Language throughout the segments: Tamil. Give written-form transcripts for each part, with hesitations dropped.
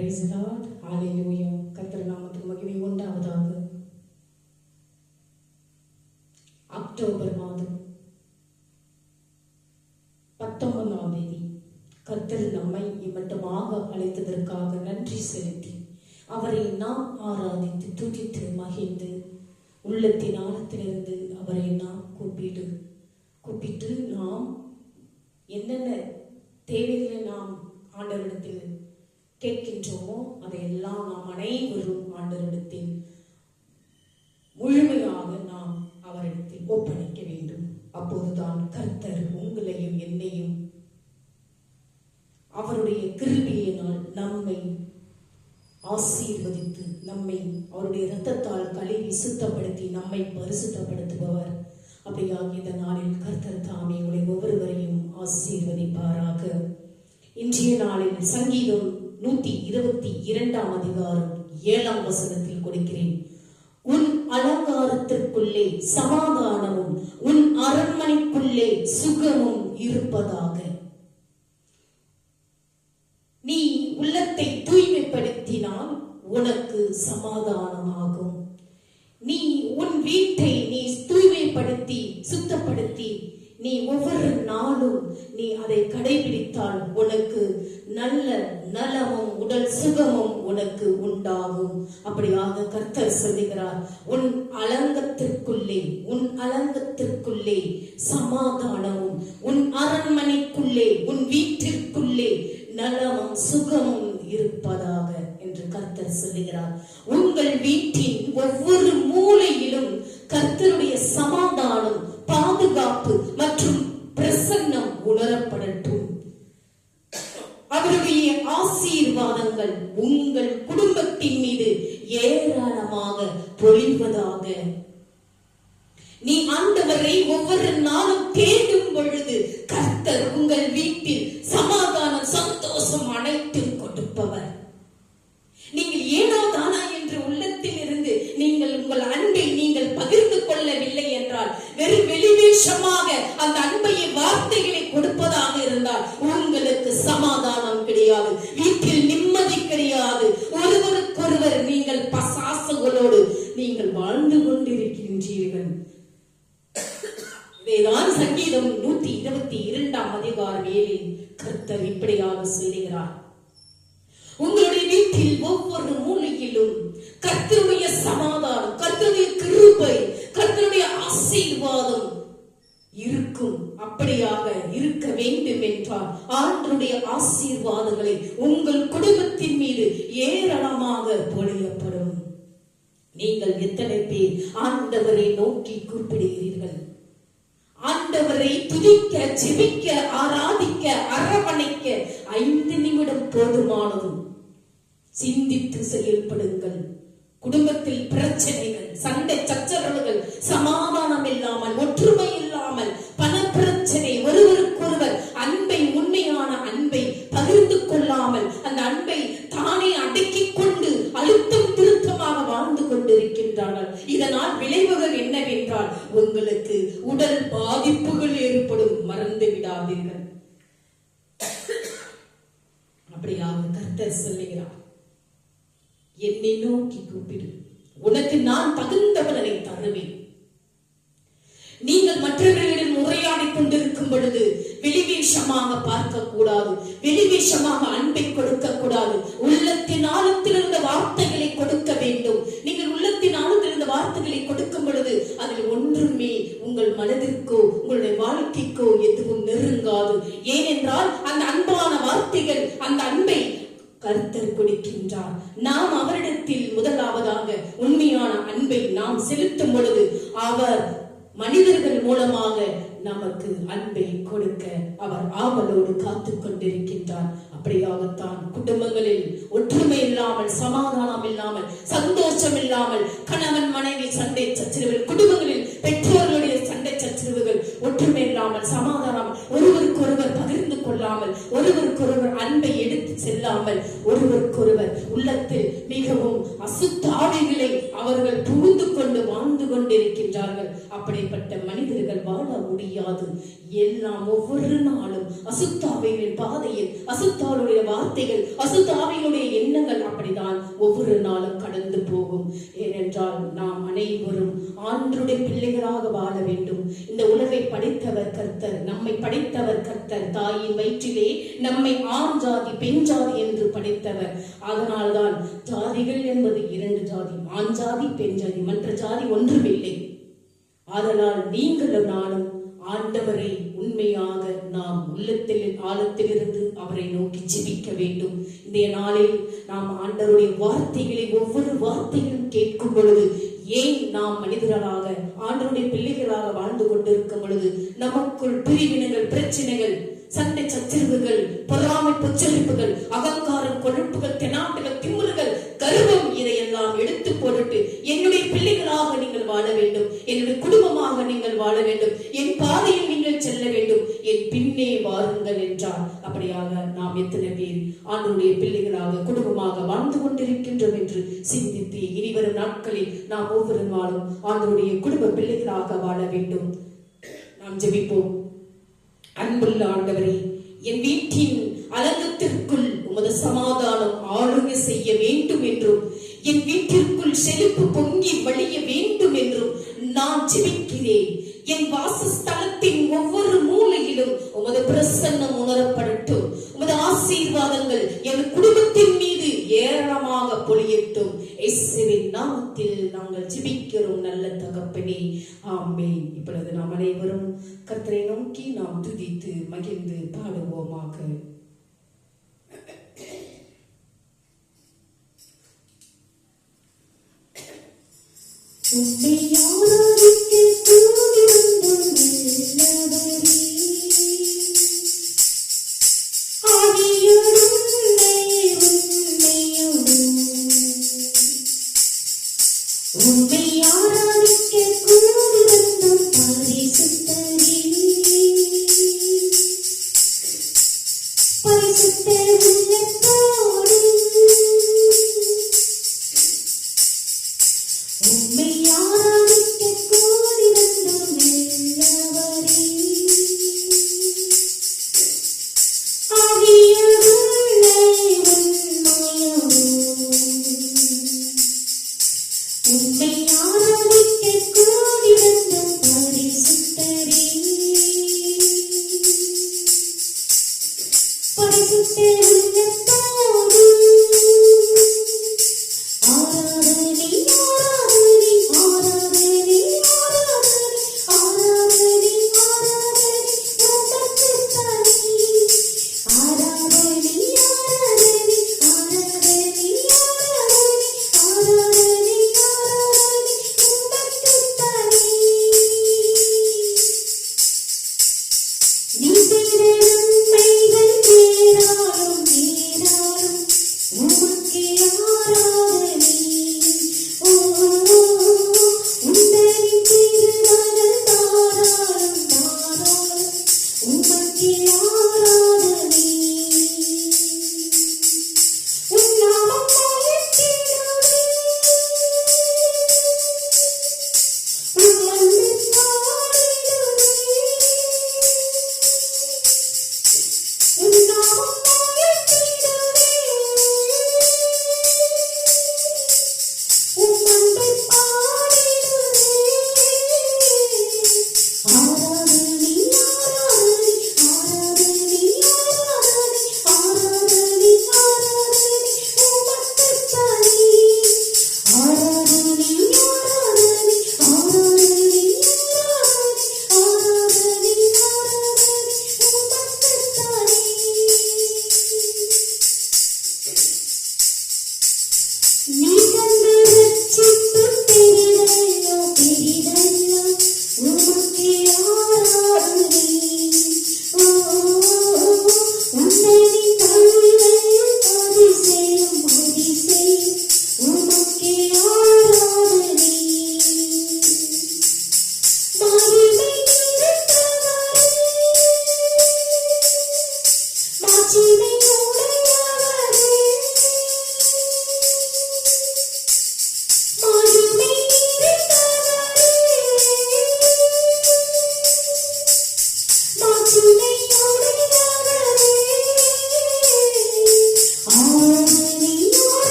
Praise the Lord. Hallelujah. கர்த்தர் நாமத்துக்கு மகிமை உண்டாவதாக. அக்டோபர் மாதம் 19ஆம் தேதி கர்த்தர் நம்மை இம்மட்டமாக அழைத்ததற்காக நன்றி செலுத்தி அவரை நாம் ஆராதித்து துதித்து மகிழ்ந்து உள்ளத்தின் ஆழத்திலிருந்து அவரை நாம் கூப்பிட்டு நாம் என்னென்ன தேவைகளை நாம் ஆண்டவரிடத்தில் கேட்கின்றோமோ அதையெல்லாம் நாம் அனைவரும் ஆண்டவரிடத்தில் முழுமையாக நாம் அவரிடத்தில் ஒப்படைக்க வேண்டும். அப்போதுதான் கர்த்தர் உங்களையும் என்னையும் அவருடைய கிருபையினால் நம்மை ஆசீர்வதித்து நம்மை அவருடைய இரத்தத்தால் கழுவி சுத்தப்படுத்தி நம்மை பரிசுத்தப்படுத்துபவர். அப்படியாக இந்த நாளில் கர்த்தர் தாமே உங்களை ஒவ்வொருவரையும் ஆசீர்வதிப்பாராக. இன்றைய நாளில் சங்கீதம் 122ஆம் அதிகாரம் 7ஆம் வசனத்தில் கொடுக்கிறேன். உன் அலங்காரத்திற்குள்ளே சமாதானமும் உன் அரண்மனைக்குள்ளே சுகமும் இருப்பதாக. நீ உள்ளத்தை தூய்மைப்படுத்தினால் உனக்கு சமாதானமாகும். நீ உன் வீட்டை நீ தூய்மைப்படுத்தி சுத்தப்படுத்தி நீ ஒவ்வொரு நாளும் நீ அதை கடைபிடித்தால் உனக்கு நல்ல நலமும் உடல் சுகமும் உனக்கு உண்டாகும். அப்படியாக கர்த்தர் சொல்லுகிறார், உன் அலங்கத்திற்குள்ளே சமாதானமும் உன் அரண்மனைக்குள்ளே உன் வீட்டிற்குள்ளே நலமும் சுகமும் இருப்பதாக என்று கர்த்தர் சொல்லுகிறார். உங்கள் வீட்டின் ஒவ்வொரு மூலையிலும் கர்த்தருடைய சமாதானம், பாதுகாப்பு மற்றும் பிரசன்னம் உணரப்படட்டும். அவருடைய ஆசீர்வாதங்கள் உங்கள் குடும்பத்தின் மீது ஏராளமாக பொழிவதாக. நீ ஆண்டவரை ஒவ்வொரு நாளும் தேடும் பொழுது கர்த்தர் உங்கள் வீட்டில் சமாதானம், சந்தோஷம் அனைத்தும் கொடுப்பவர். நீங்கள் ஏனோ தானா என்று உள்ளத்தில் இருந்து நீங்கள் உங்கள் அன்பை நீங்கள் பகிர்ந்து கொள்ளவில்லை என்றால், வெறும் வெளிவேஷமாக அந்த அன்பையை வார்த்தைகளை கொடுப்பதாக இருந்தால் உங்களுக்கு சமாதானம் கிடையாது, வீட்டில் நிம்மதி கிடையாது. ஒருவருக்கொருவர் நீங்கள் பசாசுகளோடு நீங்கள் வாழ்ந்து கொண்டிருக்கின்றீர்கள். இதைதான் சங்கீதம் 122ஆம் அதிகாரம் 7இல் கர்த்தர் இப்படியாக சொல்லுகிறார். உங்களுடைய வீட்டில் ஒவ்வொரு மூலையிலும் கர்த்தருடைய சமாதானம், கர்த்தருடைய கிருபை, கர்த்தருடைய ஆசீர்வாதம் இருக்கும். அப்படியாக இருக்க வேண்டும் என்றால் ஆண்டவருடைய ஆசீர்வாதங்களை உங்கள் குடும்பத்தின் மீது ஏராளமாக பொழியப்படும். நீங்கள் எத்தனை பேர் ஆண்டவரை நோக்கி கூப்பிடுகிறீர்கள்? ஆண்டவரை துதிக்க, ஜெபிக்க, ஆராதிக்க, அரவணைக்க 5 நிமிடம் போதுமானது. சிந்தித்து செயல்படுங்கள். குடும்பத்தில் பிரச்சனைகள், சண்டை சச்சரவுகள், சமாதானம் இல்லாமல், ஒற்றுமை இல்லாமல், பண பிரச்சனை, ஒருவருக்கொருவர் அன்பை, உண்மையான அன்பை பகிர்ந்து கொள்ளாமல் அந்த அன்பை தானே அடக்கிக் கொண்டு அழுத்தம் திருத்தமாக வாழ்ந்து கொண்டிருக்கின்றார்கள். இதனால் விளைவுகள் என்னவென்றால் உங்களுக்கு உடல் பாதிப்புகள் ஏற்படும். மறந்து விடாதீர்கள். அப்படியாக கர்த்தர் சொல்லுகிறார், என்னை நோக்கி கூப்பிடு, உனக்கு நான் தகுந்த பலனை தருவேன். நீங்கள் மற்றவர்களிடம் உரையாடி கொண்டிருக்கும் பொழுது வெளிவேஷமாக பார்க்க கூடாது, வெளிவேஷமாக அன்பை கொடுக்க கூடாது. உள்ளத்தின் ஆழத்தில் இருந்த வார்த்தைகளை கொடுக்க வேண்டும். நீங்கள் உள்ளத்தின் ஆழத்தில் இருந்த வார்த்தைகளை கொடுக்கும் பொழுது அதில் ஒன்றுமே உங்கள் மனதிற்கோ உங்களுடைய வாழ்க்கைக்கோ எதுவும் நெருங்காது. ஏனென்றால் அந்த அன்பான வார்த்தைகள், அந்த அன்பை கர்த்தர் கொடுக்கின்றார். நாம் அவரிடத்தில் முதலாவதாக உண்மையான அன்பை நாம் செலுத்தும் பொழுது அவர் மனிதர்கள் மூலமாக நமக்கு அன்பை கொடுக்க அவர் ஆவலோடு காத்து கொண்டிருக்கின்றார். அப்படியாகத்தான் குடும்பங்களில் ஒற்றுமை இல்லாமல், சமாதானம் இல்லாமல், சந்தோஷம் இல்லாமல், கணவன் மனைவி சண்டை சச்சரவுகள், குடும்பங்களில் பெற்றோர்களுடைய சண்டை சச்சரவுகள், ஒற்றுமை இல்லாமல், சமாதானம், ஒருவருக்கு ஒருவர் பகிர்ந்து கொள்ளாமல் செல்லாமல், ஒருவருக்கொருவர் அன்பை எடுத்து செல்லாமல், ஒருவருக்கொருவர் உள்ளத்தில் மிகவும் அசுத்தாவிகளை அவர்கள் புகுந்து கொண்டு வாழ்ந்து கொண்டிருக்கின்றார்கள். அப்படிப்பட்ட மனிதர்கள் வாழ முடியாது. எல்லாம் ஒவ்வொரு நாளும் அசுத்தாவிகளின் பாதையில், அசுத்தாவுடைய வார்த்தைகள், அசுத்தாவிகளுடைய எண்ணங்கள் அப்படிதான் ஒவ்வொரு நாளும் கடந்து போகும். ஏனென்றால் நாம் அனைவரும் ஆண்டவருடைய பிள்ளைகளாக வாழ வேண்டும். இந்த உலகை படைத்தவர் கர்த்தர், நம்மை படைத்தவர் கர்த்தர். தாயின் வயிற்றிலே நம்மை ஆண் ஜாதி பெண் ஜாதி என்று படைத்தவர். அதனால்தான் ஜாதிகள் என்பது 2 ஜாதி, ஆண் ஜாதி பெண் ஜாதி, மற்ற ஜாதி ஒன்றுமில்லை. அதனால் நீங்களும் நானும் ஆண்டவரை உண்மையாக நாம் உள்ளத்தில் ஆழத்திலிருந்து அவரை நோக்கி ஜெபிக்க வேண்டும். இந்த நாளில் நாம் ஆண்டவருடைய வார்த்தைகளை ஒவ்வொரு வார்த்தைகளும் கேட்கும் பொழுது, ஏன் நாம் மனிதர்களாக ஆண்டவருடைய பிள்ளைகளாக வாழ்ந்து கொண்டிருக்கும் பொழுது நமக்குள் பிரிவினைகள், பிரச்சனைகள், சண்டை சச்சரவுகள், பொறாமை பொச்சரிப்புகள், அகங்காரம், கொழுப்புகள், தெனாட்டுகள், திமிருகள், கர்வம், இதையெல்லாம் எடுத்து போட்டு என்னுடைய பிள்ளைகளாக நீங்கள் வாழ வேண்டும், என்னுடைய குடும்பமாக நீங்கள் வாழ வேண்டும், என் பாதையில் நீங்கள் செல்ல வேண்டும், என் பின்னே வாருங்கள் என்றார். அப்படியாக நாம் எத்தனை பேர் ஆண்டவருடைய பிள்ளைகளாக குடும்பமாக வாழ்ந்து கொண்டிருக்கின்றோம் என்று சிந்தித்து இனிவரும் நாட்களில் நாம் ஒவ்வொரு நாளும் ஆண்டவருடைய குடும்ப பிள்ளைகளாக வாழ வேண்டும். நாம் ஜெபிப்போம். அன்புள்ள ஆண்டவரே, என் வீட்டின் அலங்கத்திற்குள் உமது சமாதானம் ஆளுகை செய்ய வேண்டும் என்றும், என் வீட்டிற்குள் செழிப்பு பொங்கி வழிய வேண்டும் என்றும் நான் ஜெபிக்கிறேன். என் வாசஸ்தலத்தின் ஒவ்வொரு மூலையிலும் உமது பிரசன்னம் உணரப்படட்டும். உமது ஆசீர்வாதங்கள் என் குடும்பத்தின் மீது ஏராளமாக பொழியட்டும். இயேசுவின் நாமத்தில் நாங்கள் ஜெபிக்கிறோம் நல்ல தகப்பனே, ஆமென். இப்பொழுது நாம் அனைவரும் கர்த்தரை நோக்கி நாம் துதித்து மகிழ்ந்து பாடுவோமாக. நீ செய்த நன்மைகள் ஏராளம் ஏராளம்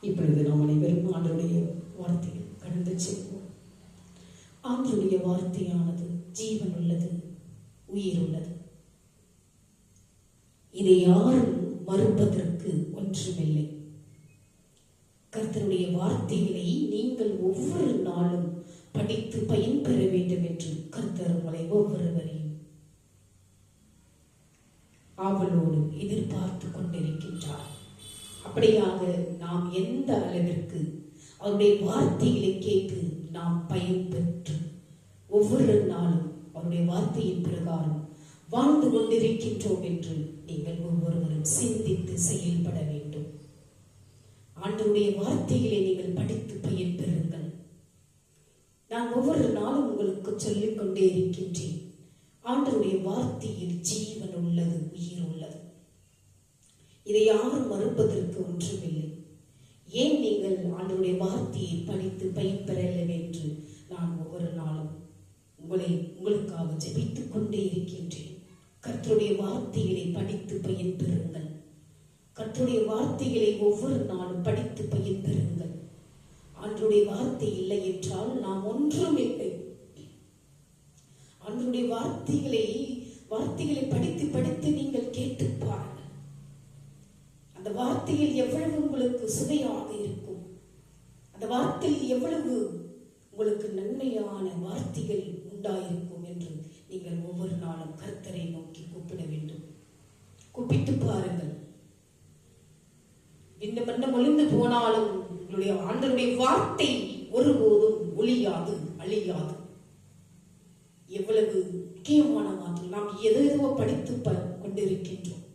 இப்பொழுது நாம் அனைவரும் ஆண்டவருடைய வார்த்தையில் கடந்து செல்வோம். ஆண்டவருடைய வார்த்தையானது ஜீவன் உள்ளது, உயிர் உள்ளது. இதை யாரும் மறுப்பதற்கு ஒன்றுமில்லை. கர்த்தருடைய வார்த்தைகளை நீங்கள் ஒவ்வொரு நாளும் படித்து பயன்பெற வேண்டும் என்று கர்த்தர் உங்களை ஒவ்வொருவரையும் ஆவலோடு எதிர்பார்த்து கொண்டிருக்கின்றார். அப்படியாக நாம் எந்த அளவிற்கு அவருடைய வார்த்தைகளை கேட்டு நாம் பயன்பெற்று ஒவ்வொரு நாளும் அவருடைய வார்த்தையின் பிரகாரம் வாழ்ந்து கொண்டிருக்கின்றோம் என்று நீங்கள் ஒவ்வொருவரும் சிந்தித்து செயல்பட வேண்டும். ஆண்டவருடைய வார்த்தைகளை நீங்கள் படித்து பயன்பெறுங்கள். நான் ஒவ்வொரு நாளும் உங்களுக்கு சொல்லிக் கொண்டே இருக்கின்றேன். ஆண்டவருடைய வார்த்தையில் ஜீவன் உள்ளது, உயிர் உள்ளது. இதை யாரும் மறுப்பதற்கு ஒன்றுமில்லை. ஏன் நீங்கள் ஆண்டவருடைய வார்த்தையை படித்து பயன்பெறவில்லை என்று நான் ஒவ்வொரு நாளும் உங்களுக்காக ஜெபித்துக் கொண்டே இருக்கின்றேன். கர்த்தருடைய வார்த்தைகளை படித்து பயன்பெறுங்கள். கர்த்தருடைய வார்த்தைகளை ஒவ்வொரு நாளும் படித்து பயன்பெறுங்கள். ஆண்டவருடைய வார்த்தை இல்லை என்றால் நாம் ஒன்றும் இல்லை. ஆண்டவருடைய வார்த்தைகளை படித்து படித்து நீங்கள் கேட்டு பாருங்கள். அந்த வார்த்தையில் எவ்வளவு உங்களுக்கு சுவையாக இருக்கும், அந்த வார்த்தையில் எவ்வளவு உங்களுக்கு நன்மையான வார்த்தைகள் உண்டாயிருக்கும் என்று நீங்கள் ஒவ்வொரு நாளும் கர்த்தரை நோக்கி கூப்பிட வேண்டும். கூப்பிட்டு பாருங்கள். இந்த மன்னம் ஒளிந்து போனாலும் உங்களுடைய ஆண்டவருடைய வார்த்தை ஒருபோதும் ஒளியாது, அழியாது. எவ்வளவு முக்கியமான வார்த்தை. நாம் எதோ படித்து கொண்டிருக்கின்றோம்,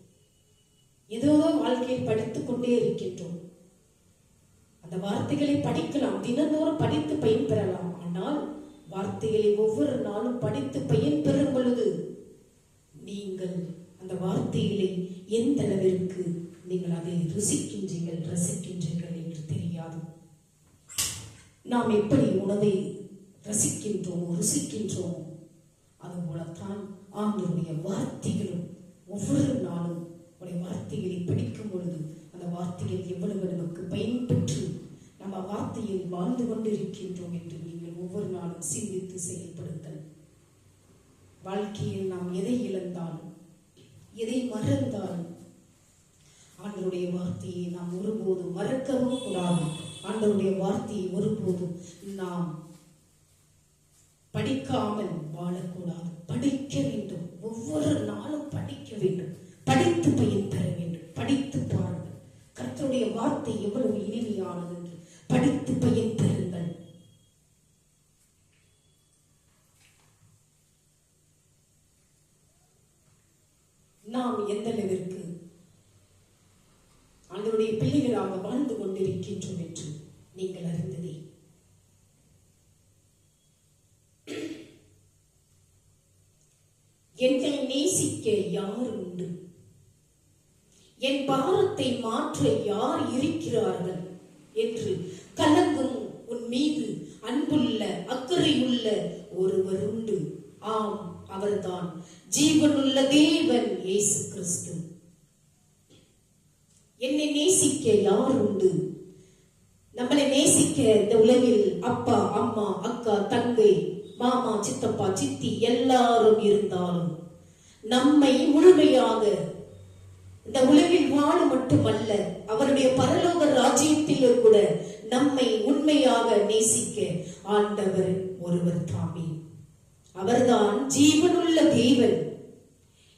ஏதோ வாழ்க்கையில் படித்துக் கொண்டே இருக்கின்றோம். அந்த வார்த்தைகளை படிக்கலாம், தினந்தோறும் படித்து பயன்பெறலாம். ஆனால் வார்த்தைகளை ஒவ்வொரு நாளும் படித்து பயன்பெறும் பொழுது நீங்கள் அந்த வார்த்தைகளை எந்த அளவிற்கு நீங்கள் அதை ருசிக்கின்றீர்கள், ரசிக்கின்றீர்கள் என்று தெரியாது. நாம் எப்படி உணவை ரசிக்கின்றோம், ருசிக்கின்றோம், அதுபோலத்தான் ஆண்டவருடைய வார்த்தைகளும் ஒவ்வொரு நாளும் உடைய வார்த்தைகளை படிக்கும் பொழுது அந்த வார்த்தைகள் எவ்வளவு நமக்கு பயன்பெற்று நம்ம வார்த்தையில் வாழ்ந்து கொண்டிருக்கின்றோம் என்று நீங்கள் ஒவ்வொரு நாளும் சிந்தித்து செயல்படுங்கள். வாழ்க்கையில் நாம் எதை இழந்தாலும், எதை மறந்தாலும் ஆண்டவருடைய வார்த்தையை நாம் ஒருபோதும் மறக்கவும் கூடாது. ஆண்டவருடைய வார்த்தையை ஒருபோதும் நாம் படிக்காமல் வாழக்கூடாது. படிக்க வேண்டும், ஒவ்வொரு நாளும் படிக்க வேண்டும், படித்து பயன்பெற வேண்டும். படித்து பாருங்கள் கர்த்தருடைய வார்த்தை எவ்வளவு இனிமையானது என்று படித்து பயன்பெறுங்கள். நாம் எந்த அளவிற்கு ஆண்டவருடைய பிள்ளைகளாக வாழ்ந்து கொண்டிருக்கின்றோம் என்று நீங்கள் அறிந்ததே. என்னை நேசிக்க யார் உண்டு, என் பாரத்தை மாற்ற யார் இருக்கிறார்கள் என்று கலங்கும் உன் மீது அன்புள்ள அக்கறையுள்ள ஒருவர் உண்டு. ஆம், அவர்தான் ஜீவனுள்ள தேவன் இயேசு கிறிஸ்து. என்னை நேசிக்க யார் உண்டு, நம்மளை நேசிக்க இந்த உலகில் அப்பா, அம்மா, அக்கா, தங்கை, மாமா, சித்தப்பா, சித்தி எல்லாரும் இருந்தாலும் நம்மை முழுமையாக இந்த உலகில் வாழ மட்டுமல்ல, அவருடைய பரலோக ராஜ்யத்திலும் கூட நம்மை உண்மையாக நேசிக்க ஆண்டவர் ஒருவர் தாமே. அவர்தான் ஜீவனுள்ள தேவன்.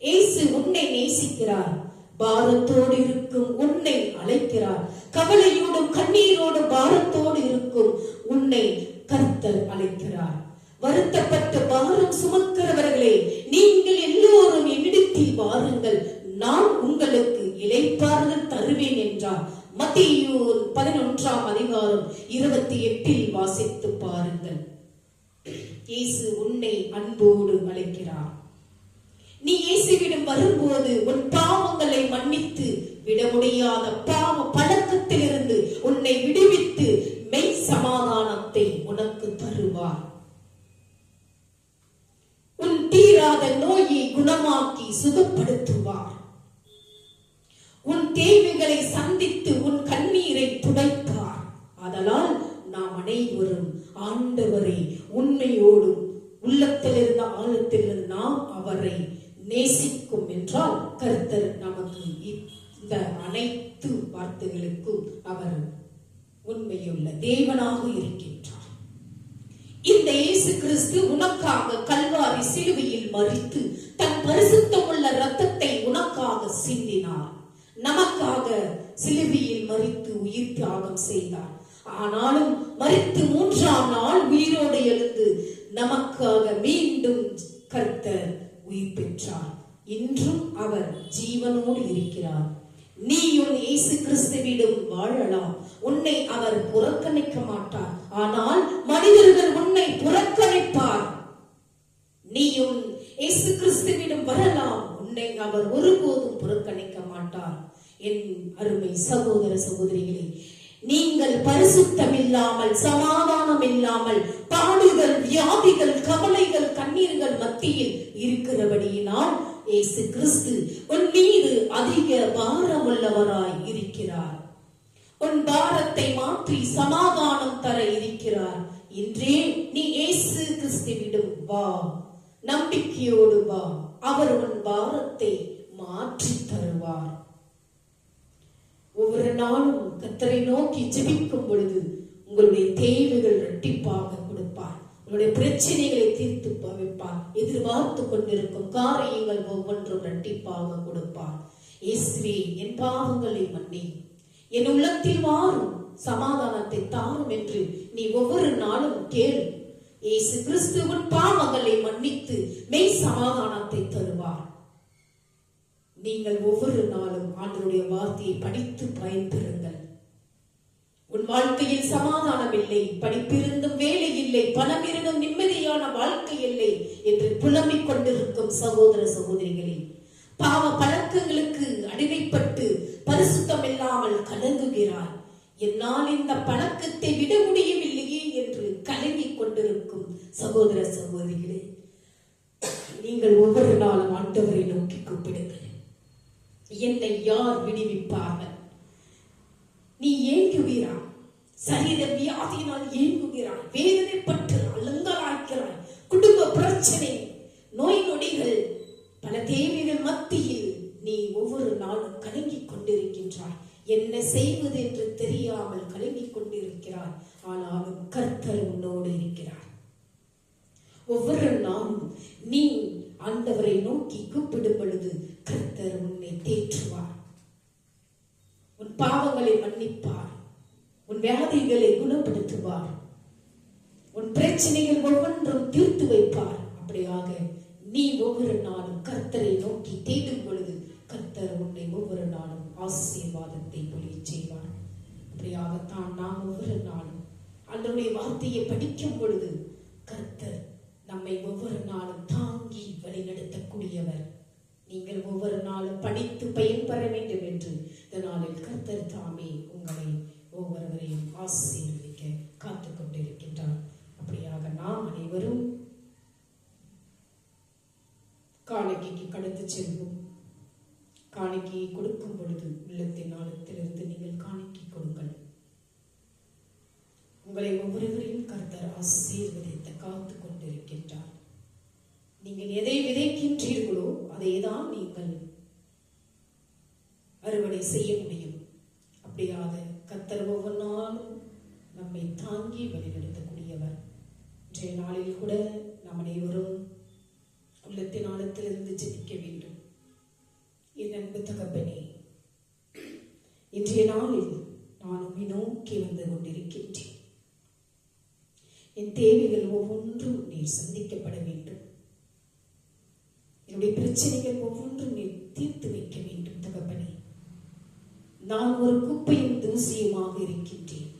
இயேசு உன்னை நேசிக்கிறார். பாரத்தோடு இருக்கும் உன்னை அழைக்கிறார். கவலையோடும் கண்ணீரோடும் பாரத்தோடு இருக்கும் உன்னை கர்த்தர் அழைக்கிறார். வருத்தப்பட்டு பாரம் சுமக்கிறவர்களே, நீங்கள் எல்லோரும் என்னிடத்தில் வாருங்கள், நான் உங்களுக்கு இளைப்பாறுதல் தருவேன் என்றார். மத்தேயு 11ஆம் அதிகாரம் 28 வாசித்து பாருங்கள். இயேசு உன்னை அன்போடு அழைக்கிறார். நீ இயேசுவிடம் வரும்போது உன் பாவங்களை மன்னித்து விட முடியாத பாவ பழக்கத்திலிருந்து உன்னை விடுவித்து மெய் சமாதானத்தை உனக்கு தருவார். உன் தீராத நோயை குணமாக்கி சுகப்படுத்துவார். உன் தேவைகளை சந்தித்து உன் கண்ணீரை துடைப்பார். அதனால் நாம் அனைவரும் ஆண்டவரை உண்மையோடும் உள்ளத்திலிருந்த ஆழத்திலிருந்து நாம் அவரை நேசிக்கும் என்றால் கர்த்தர் நமக்கு இந்த அனைத்து வார்த்தைகளுக்கும் அவர் உண்மையுள்ள தேவனாக இருக்கின்றார். இந்த இயேசு கிறிஸ்து உனக்காக கல்வாரி சிலுவையில் மரித்து தன் பரிசுத்தமுள்ள இரத்தத்தை உனக்காக சிந்தினார். நமக்காக சிலுவையில் மரித்து உயிர் தியாகம் செய்தார். ஆனாலும் மரித்து 3ஆம் நாள் உயிரோடு எழுந்து நமக்காக மீண்டும் கர்த்தர் உயிர் பெற்றார். இன்றும் அவர் ஜீவனோடு இருக்கிறார். நீயும் இயேசு கிறிஸ்துவிடம் வாழலாம். உன்னை அவர் புறக்கணிக்க மாட்டார். ஆனால் மனிதர்கள் உன்னை புறக்கணிப்பார். நீயும் இயேசு கிறிஸ்துவிடம் வரலாம். உன்னை அவர் ஒருபோதும் புறக்கணிக்க மாட்டார். என் அருமை சகோதர சகோதரிகளே, நீங்கள் பரிசுத்தம் இல்லாமல், சமாதானம் இல்லாமல், பாடுகள், வியாதிகள், கவலைகள், கண்ணீர்கள் மத்தியில் இருக்கிறபடியினால் இயேசு கிறிஸ்து உன் மீது அதிக பாரம் உள்ளவராய் இருக்கிறார். உன் பாரத்தை மாற்றி சமாதானம் தர இருக்கிறார். இன்றே நீ இயேசு கிறிஸ்துவிடம் வா, நம்பிக்கையோடு வா. அவர் உன் பாரத்தை மாற்றி தருவார். ஒவ்வொரு நாளும் கர்த்தரை நோக்கி ஜெபிக்கும் பொழுது உங்களுடைய தேவைகள் இரட்டிப்பாக கொடுப்பார். உங்களுடைய பிரச்சனைகளை தீர்த்து வைப்பார். எதிர்பார்த்து கொண்டிருக்கும் காரியங்கள் ஒவ்வொன்றும் இரட்டிப்பாக கொடுப்பார். இயேசுவே, என் பாவங்களை மன்னி, என் உள்ளத்தில் வாரும், சமாதானத்தை தாரும் என்று நீ ஒவ்வொரு நாளும் கேள். இயேசு கிறிஸ்துவின் பாவங்களை மன்னித்து மெய் சமாதானத்தை தருவார். நீங்கள் ஒவ்வொரு நாளும் ஆண்டவருடைய வார்த்தையை படித்து பயன்பெறுங்கள். உன் வாழ்க்கையில் சமாதானம் இல்லை, படிப்பிருந்தும் வேலை இல்லை, பணம் இருந்தும் நிம்மதியான வாழ்க்கை இல்லை என்று புலம்பிக் கொண்டிருக்கும் சகோதர சகோதரிகளே, பாவ பழக்கங்களுக்கு அடிமைப்பட்டு பரிசுத்தம் இல்லாமல் கலங்குகிறார். என்னால் இந்த பழக்கத்தை விட முடியவில்லையே என்று கலங்கிக் கொண்டிருக்கும் சகோதர சகோதரிகளே, நீங்கள் ஒவ்வொரு நாளும் ஆண்டவரை நோக்கி கூப்பிடுங்கள். என்னை யார் விடுவிப்பார்கள்? நீ ஏங்குகிறாய், சரீர வியாதியினால் ஏங்குகிறாய், வேதனைப்பட்டு அலங்கலாய்க்கிறாய், குடும்ப பிரச்சனை, நோய் நொடிகள், பல தேவைகள் மத்தியில் நீ ஒவ்வொரு நாளும் கலங்கிக் கொண்டிருக்கின்றாய். என்ன செய்வது என்று தெரியாமல் கலங்கிக் கொண்டிருக்கிறாய். ஆனாலும் கர்த்தர் உன்னோடு இருக்கிறார். ஒவ்வொரு நாளும் நீ ஆண்டவரை நோக்கி கூப்பிடும் பொழுது கர்த்தர் உன்னை தேற்றுவார். உன் பாவங்களை மன்னிப்பார். உன் வியாதிகளை குணப்படுத்துவார். உன் பிரச்சனைகள் ஒவ்வொன்றும் தீர்த்து வைப்பார். அப்படியாக நீ ஒவ்வொரு நாளும் கர்த்தரை நோக்கி தேடும் பொழுது கர்த்தர் உன்னை ஒவ்வொரு நாளும் ஆசீர்வாதத்தை பொழிய செய்வார். அப்படியாகத்தான் நாம் ஒவ்வொரு நாளும் ஆண்டவருடைய வார்த்தையை படிக்கும் பொழுது கர்த்தர் நம்மை ஒவ்வொரு நாளும் தாங்கி வழிநடத்தக்கூடியவர். நீங்கள் ஒவ்வொரு நாளும் படித்து பயன்பெற வேண்டும் என்று இந்த நாளில் கர்த்தர் தாமே உங்களை ஒவ்வொருவரையும் ஆசீர்வதிக்க காத்துக் கொண்டிருக்கின்றார். அப்படியாக நாம் அனைவரும் காணிக்கைக்கு கடந்து செல்வோம். காணிக்கையை கொடுக்கும் பொழுது உள்ளத்தின் ஆழத்திலிருந்து நீங்கள் காணிக்கை கொடுங்கள். உங்களை ஒவ்வொருவரையும் கர்த்தர் ஆசீர்வதித்து காத்து கொண்டிருக்கின்றார். நீங்கள் எதை விதைக்கின்றீர்களோ அதைதான் நீங்கள் அறுவடை செய்ய முடியும். அப்படியாக கர்த்தர் ஒவ்வொரு நாளும் நம்மை தாங்கி வழிநடத்தக்கூடியவர். இன்றைய நாளில் கூட நாம் அனைவரும் உள்ளத்தின் ஆழத்திலிருந்து ஜெபிக்க வேண்டும். என் அன்பு தகப்பனே, இன்றைய நாளில் நான் உம்மை நோக்கி வந்து கொண்டிருக்கின்றேன். என் தேவைகள் ஒவ்வொன்றும் நீர் சந்திக்கப்பட வேண்டும். என்னுடைய பிரச்சனைகள் ஒவ்வொன்றும் நீர் தீர்த்து வைக்க வேண்டும் தகப்பனே. நான் ஒரு குப்பையும் தூசியுமாக இருக்கின்றேன்.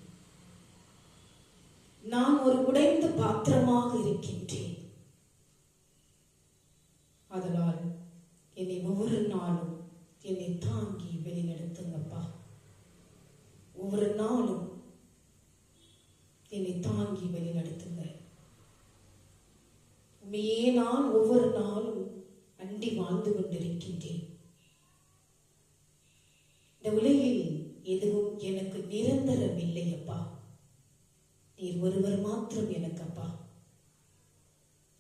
நான் ஒரு உடைந்த பாத்திரமாக இருக்கின்றேன். அதனால் என்னை ஒவ்வொரு நாளும் என்னை தாங்கி வழிநடத்துங்கப்பா. ஒவ்வொரு நாளும் என்னை தாங்கி வழிநடத்துங்க. உண்மையே நான் ஒவ்வொரு நாளும் அண்டி வாழ்ந்து கொண்டிருக்கின்றேன். இந்த உலகில் எதுவும் எனக்கு நிரந்தரம் இல்லையப்பா. நீர் ஒருவர் மாத்திரம் எனக்கு அப்பா.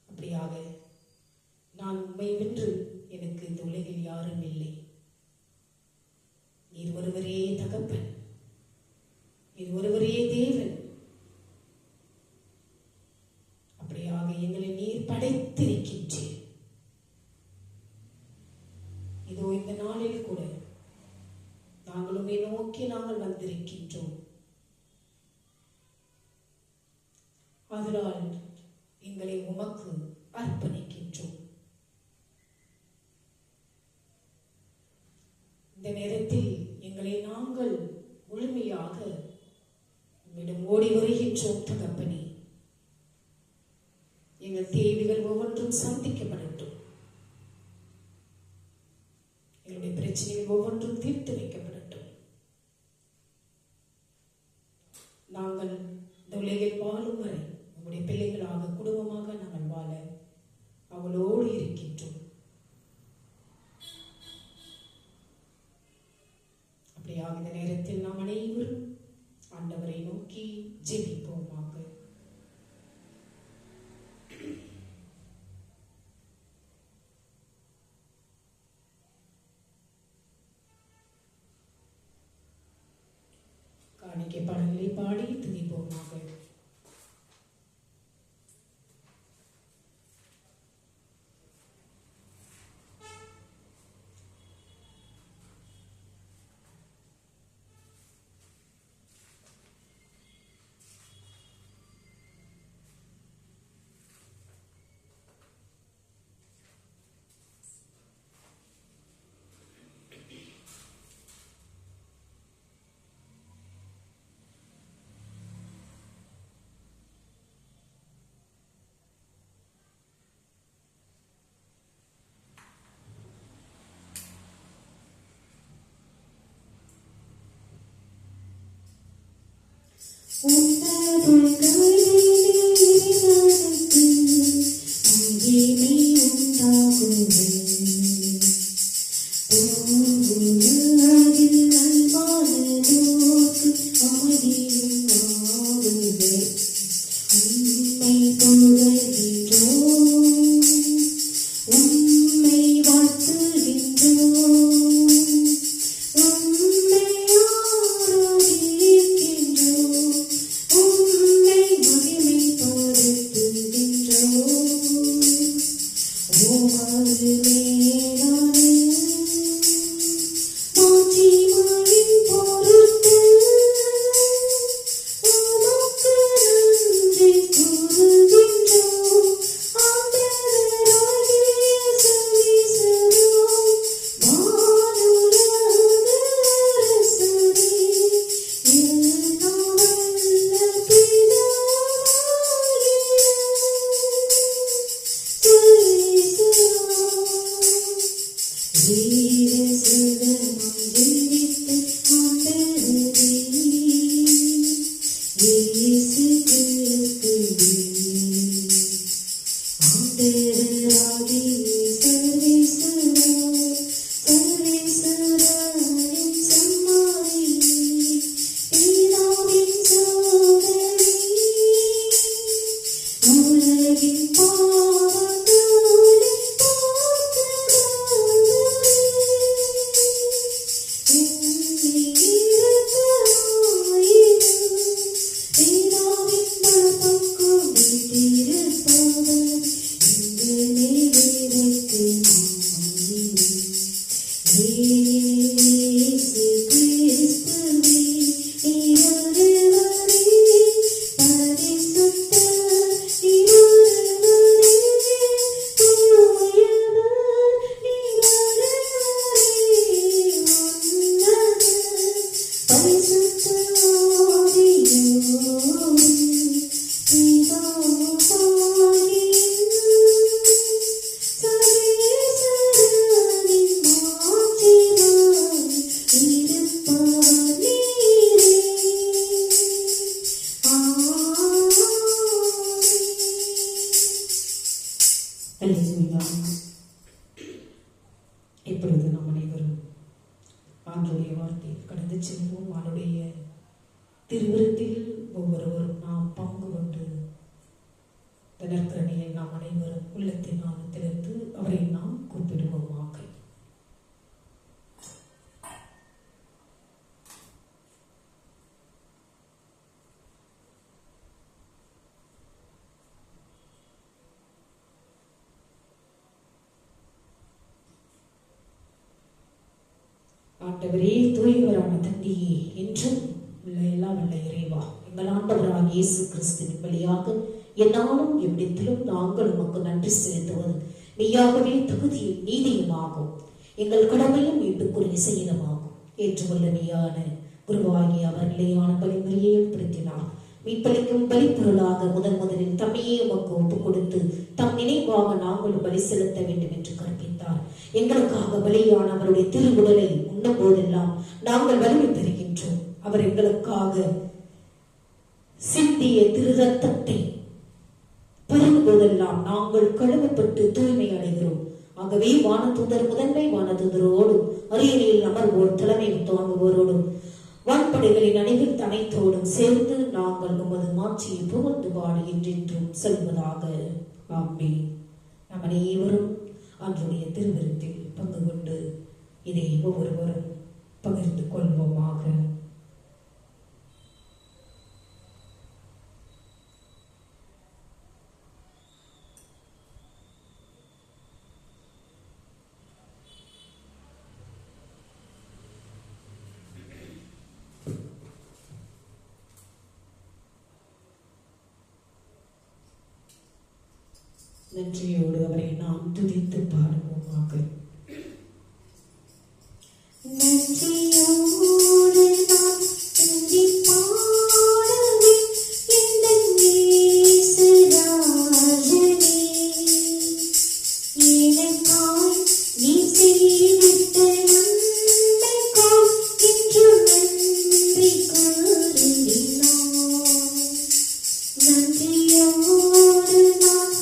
அப்படியாக நான் உண்மை வென்று எனக்கு இந்த உலகில் யாரும் இல்லை. நீர் ஒருவரே தகப்பன், நீர் ஒருவரே தேவன். அப்படியாக எங்களை நீர் படைத்திருக்கின்றீர். இதோ இந்த நாளில் கூட நாங்கள் உம்மை நோக்கி நாங்கள் வந்திருக்கின்றோம். அதனால் எங்களை உமக்கு அர்ப்பணிக்கின்றோம். இந்த நேரத்தில் எங்களை நாங்கள் முழுமையாக உம்மிடம் ஓடி வருகின்றோம் தகப்பனே. எங்கள் தேவைகள் ஒவ்வொன்றும் சந்திக்கப்படட்டும். எங்களுடைய பிரச்சனைகள் ஒவ்வொன்றும் தீர்த்து வைக்கப்படட்டும். நாங்கள் இந்த உலகில் வாழும் வரை உங்களுடைய பிள்ளைகளாக குடும்பமாக நாங்கள் வாழ அவளோடு இருக்கின்றோம். அப்படியாக இந்த நேரத்தில் நாம் அனைவரும் ஆண்டவரை நோக்கி ஜெபிப்போமாக. காணிக்கை பாடல்களை பாடி துதிப்போமாக. திருவிருத்தில் ஒவ்வொருவரும் நாம் பங்கு கொண்டு நற்கரணியில் நாம் அனைவரும் உள்ளத்தின் ஆழத்திலிருந்து அவரை நாம் கூப்பிடுவோமாக. ஆண்டவரே, தூயவரான தந்தையே, என்றும் உள்ள எல்லாம் வல்ல இறைவா, எங்கள் ஆண்டவரான இயேசு கிறிஸ்துவின் வழியாக என்னாலும் எவ்விடத்திலும் நாங்கள் உமக்கு நன்றி செலுத்துவது மெய்யாகவே தகுதியும் நீதியுமாகும். எங்கள் கடமையும் மீட்புக்குரிய செய்யணுமாகும். ஏற்றுக்கொள்ள மெய்யான குருவாகிய அவர் நிலையான பலிமுறையை ஏற்படுத்தினார். மீட்பளிக்கும் பலிப்பொருளாக முதலில் தம்மையே உமக்கு ஒப்புக் கொடுத்து தம் நினைவாக நாங்கள் பலி செலுத்த வேண்டும் என்று கற்பித்தார். எங்களுக்காக பலியான அவருடைய திருவுடலை உண்ணும் போதெல்லாம் நாங்கள் வலிமை பெறுகின்றோம். அவர் எங்களுக்காக சிந்திய திரு ரத்தத்தை பருகும் போதெல்லாம் நாங்கள் கழுவப்பட்டு தூய்மை அடைகிறோம். ஆகவே வானதூதர் முதன்மை வானதூதரோடும் அரியணையில் அமர்வோர் தலைமை துவங்குவோரோடும் வான்படைகளின் அணிகள் அனைத்தோடும் சேர்ந்து நாங்கள் உமது மாட்சியை புகழ்ந்து பாடு என்றென்றும் செல்வதாக. ஆமென். நம் அனைவரும் அன்றைய திருவிருத்தில் பங்கு கொண்டு இதை ஒவ்வொருவரும் பகிர்ந்து கொள்வோமாக. நன்றியோடு அவரை நாம் துதித்து பாடுவோமாக. நன்றியோடு நாம் துதி பாடுவே எங்கள் இயேசு ராஜனே, எனக்காய் நீ செய்திட்ட நன்மைக்காய் இன்று நன்றி கூறுகிறோம். நன்றியோடு நாம்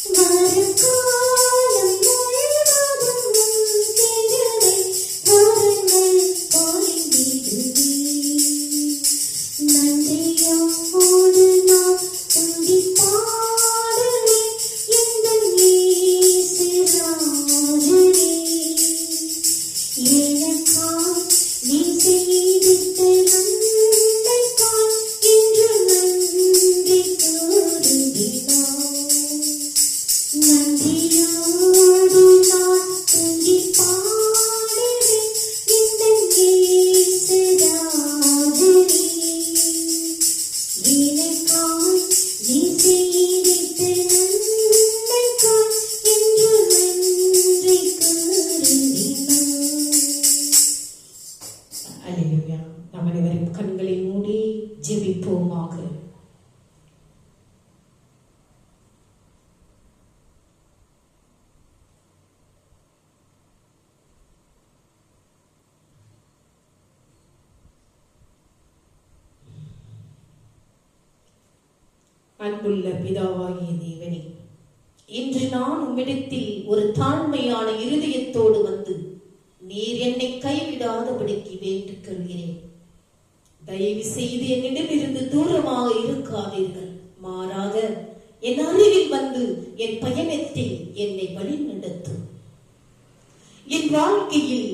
Bye. அன்புள்ள பிதாவாகிய தேவனே, இன்று நான் உம்மிடத்தில் ஒரு தாழ்மையான இருதயத்தோடு வந்து நீர் என்னை கைவிடாதபடிக்கு வேண்டிக் கொள்கிறேன். தயவு செய்து என்னிடமிருந்து தூரமாக இருக்காதீர்கள். மாறாக என் அருகில் வந்து என் பயணத்தில் என்னை வழி நடத்தும். என் வாழ்க்கையில்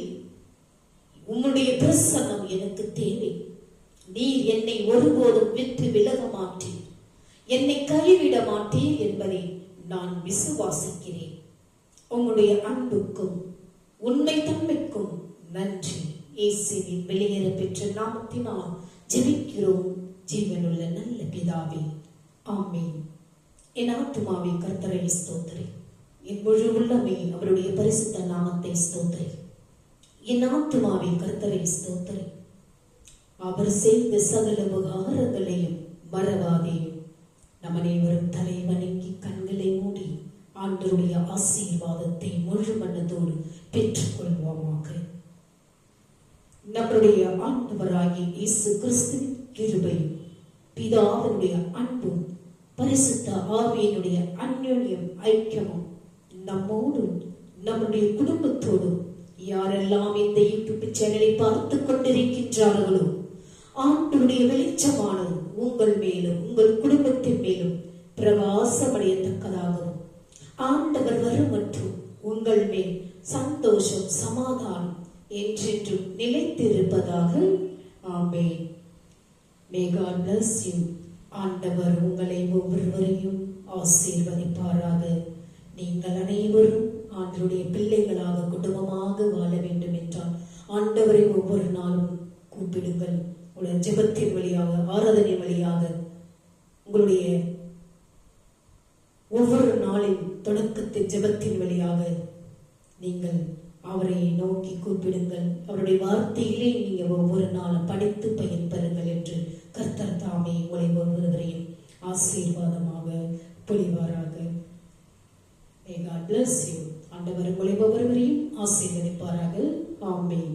உம்முடைய பிரசன்னம் எனக்கு தேவை. நீர் என்னை ஒருபோதும் விட்டு விலக மாட்டேன், என்னை கைவிட மாட்டேன் என்பதை நான் விசுவாசிக்கிறேன். உம்முடைய அன்புக்கும் உண்மை தன்மைக்கும் நன்றி. இயேசுவின் வெளியேற பெற்ற நாமத்தினால் ஜெபிக்கிறோம் ஜீவனுள்ள நல்ல பிதாவே, ஆமென். என் ஆத்துமாவை கர்த்தரை ஸ்தோத்திரி, என் முழு உள்ளமே அவருடைய பரிசுத்த நாமத்தை ஸ்தோத்திரி. என் ஆத்துமாவை கர்த்தரை ஸ்தோத்திரி, அவர் செய்த சகல உபகாரங்களையும் மறவாதேயும். நம் அனைவரும் தலை வணங்கி கண்களை மூடி ஆண்டவருடைய ஆசீர்வாதத்தை முழு மனதோடு பெற்றுக் கொள்வோமாக. நம்முடைய ஆண்டவராகிய இயேசு கிறிஸ்துவின் கிருபையும் பிதாவினுடைய அன்பும் பரிசுத்த ஆவியினுடைய அந்யோன்யம் ஐக்கியமும் நம்மோடும் நம்முடைய குடும்பத்தோடும் யாரெல்லாம் இந்த யூடியூப் சேனலை பார்த்து கொண்டிருக்கின்றார்களோ ஆண்டவருடைய வெளிச்சமானது உங்கள் மேலும் உங்கள் குடும்பத்தின் மேலும் பிரகாசமடையத்தக்கதாகவும் ஆண்டவர் வரும் மற்றும் உங்கள் மேல் சந்தோஷம் சமாதானம் என்றென்றும் நிலைத்திருப்பதாக. ஆமென். May God bless you. ஆண்டவர் உங்களை ஒவ்வொருவரையும் ஆசீர்வதிப்பாராக. நீங்கள் அனைவரும் ஆண்டவருடைய பிள்ளைகளாக குடும்பமாக வாழ வேண்டும் என்றால் ஆண்டவரை ஒவ்வொரு நாளும் கூப்பிடுங்கள். உங்களுடைய ஜெபத்தின் வழியாக, ஆராதனை வழியாக, உங்களுடைய ஒவ்வொரு நாளின் தொடக்கத்தின் ஜெபத்தின் வழியாக நீங்கள் அவரை நோக்கி கூப்பிடுங்கள். அவருடைய வார்த்தையிலே நீங்க ஒவ்வொரு நாளும் படித்து பயன்பெறுங்கள் என்று கர்த்தர் தாமே உங்களை ஒவ்வொருவரையும் ஆசீர்வாதமாக பொழிவாராக. May God bless you. ஆண்டவர் உங்களை ஒவ்வொருவரையும் ஆசீர்வதிப்பாராக. ஆமென்.